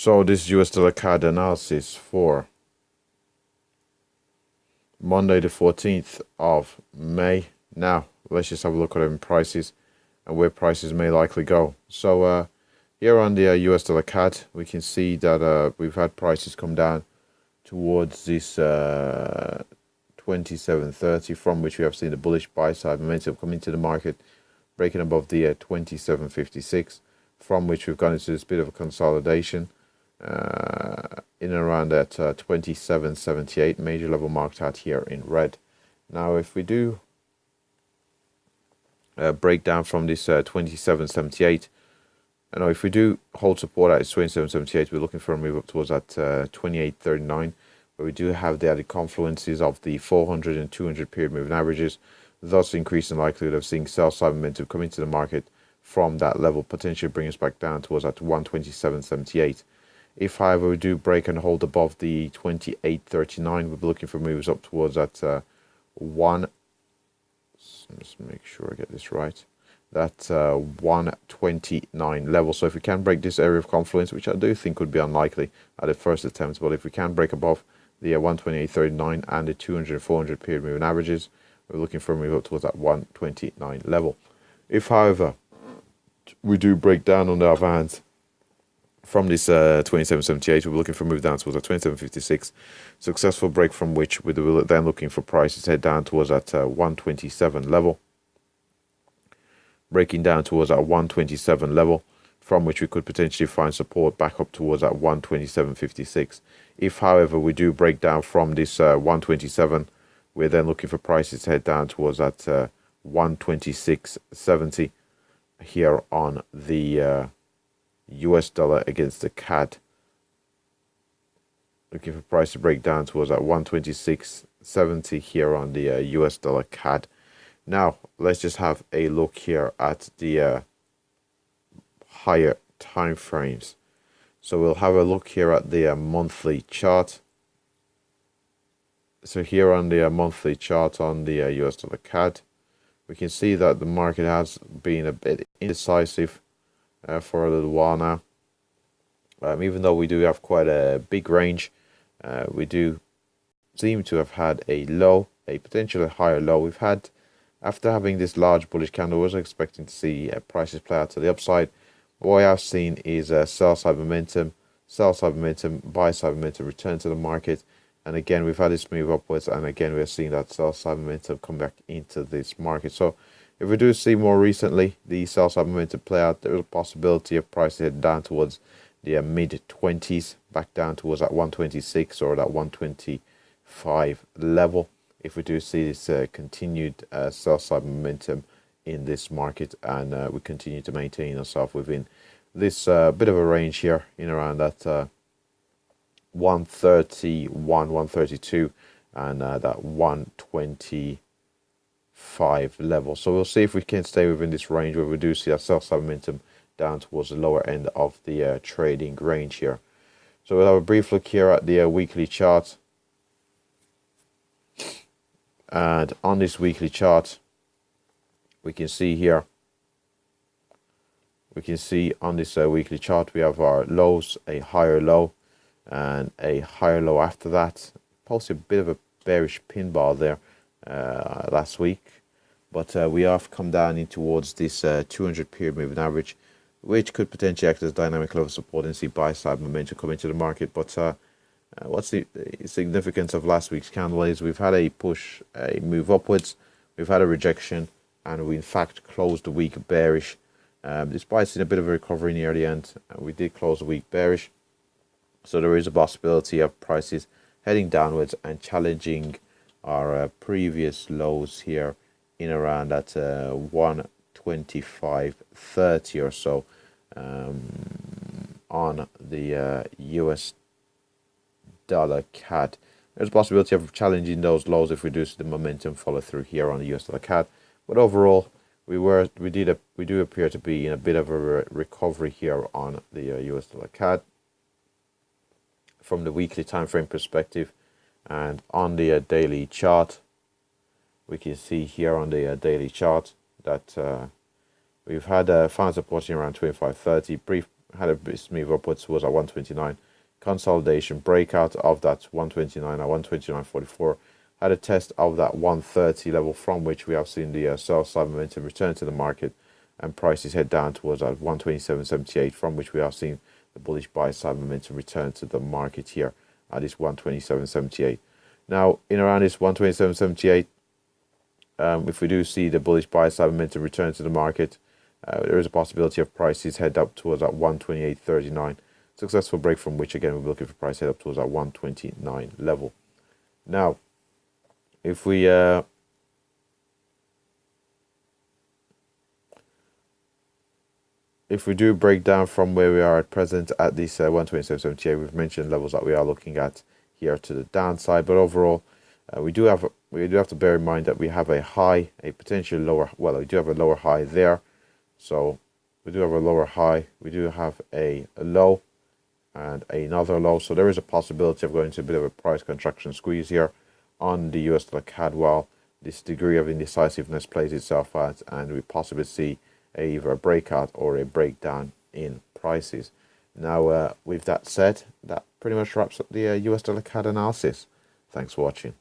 So this US dollar CAD analysis for Monday the 14th of May. Now, let's just have a look at them prices and where prices may likely go. So here on the US dollar CAD, we can see that we've had prices come down towards this 27.30, from which we have seen the bullish buy side momentum come into the market, breaking above the 27.56, from which we've gone into this bit of a consolidation in and around that 27.78 major level marked out here in red. Now, if we do break down from this 27.78, if we do hold support at 27.78, we're looking for a move up towards that 28.39, where we do have the added confluences of the 400 and 200 period moving averages, thus increasing likelihood of seeing sell side momentum come into the market from that level, potentially bring us back down towards that 127.78. If, however, we do break and hold above the 28.39, we'll be looking for moves up towards that let's make sure I get this right, that 129 level. So if we can break this area of confluence, which I do think would be unlikely at the first attempt, but if we can break above the 128.39 and the 200 and 400 period moving averages, we're looking for a move up towards that 129 level. If, however, we do break down on the other hand from this 27.78, we're looking for a move down towards that 27.56, successful break from which we're then looking for prices head down towards that 127 level, breaking down towards that 127 level, from which we could potentially find support back up towards that 127.56. If, however, we do break down from this 127, we're then looking for prices to head down towards that 126.70 here on the US dollar against the CAD. Looking for price to break down towards that 126.70 here on the US dollar CAD. Now, let's just have a look here at the higher time frames. So we'll have a look here at the monthly chart. So here on the monthly chart on the US dollar CAD, we can see that the market has been a bit indecisive for a little while now. Even though we do have quite a big range, we do seem to have had a low, a potentially higher low. We've had, after having this large bullish candle, I was expecting to see prices play out to the upside. What I have seen is sell side momentum, buy side momentum return to the market. And again, we've had this move upwards, and again, we're seeing that sell side momentum come back into this market. So if we do see more recently the sell side momentum play out, there is a possibility of prices heading down towards the mid-20s, back down towards that 126 or that 125 level. If we do see this continued sell side momentum in this market, and we continue to maintain ourselves within this bit of a range here in around that 131, 132, and that 125 level. So we'll see if we can stay within this range where we do see that sell side momentum down towards the lower end of the trading range here. So we'll have a brief look here at the weekly chart. And on this weekly chart, we can see here, on this weekly chart, we have our lows, a higher low, and a higher low after that. Posted a bit of a bearish pin bar there last week, but we have come down in towards this 200 period moving average, which could potentially act as dynamic level support and see buy side momentum come into the market. But what's the significance of last week's candle is we've had a push, a move upwards, we've had a rejection, and we in fact closed the week bearish. Despite seeing a bit of a recovery near the end, we did close the week bearish. So there is a possibility of prices heading downwards and challenging our previous lows here in around that 125.30 or so on the US dollar CAD. There's a possibility of challenging those lows if we do see the momentum follow through here on the US dollar CAD. But overall, we do appear to be in a bit of a recovery here on the US dollar CAD from the weekly time frame perspective. And on the daily chart, we can see here on the daily chart that we've had found support around 25.30, brief had a bit smooth upwards towards at 129. Consolidation, breakout of that 129 at 129.44. Had a test of that 130 level, from which we have seen the sell side momentum return to the market, and prices head down towards that 127.78, from which we have seen the bullish buy side momentum return to the market here at this 127.78. Now, in around this 127.78, if we do see the bullish buy side momentum return to the market, there is a possibility of prices head up towards that 128.39. Successful break, from which again we'll be looking for price head up towards that 129 level. Now, if we do break down from where we are at present at this 127.78, we've mentioned levels that we are looking at here to the downside, but overall we do have to bear in mind that we have a high, a potential lower, well, we do have a lower high there. So we do have a lower high, we do have a low and another low. So there is a possibility of going to a bit of a price contraction squeeze here on the US dollar CAD, while this degree of indecisiveness plays itself out, and we possibly see either a breakout or a breakdown in prices. Now, with that said, that pretty much wraps up the US dollar CAD analysis. Thanks for watching.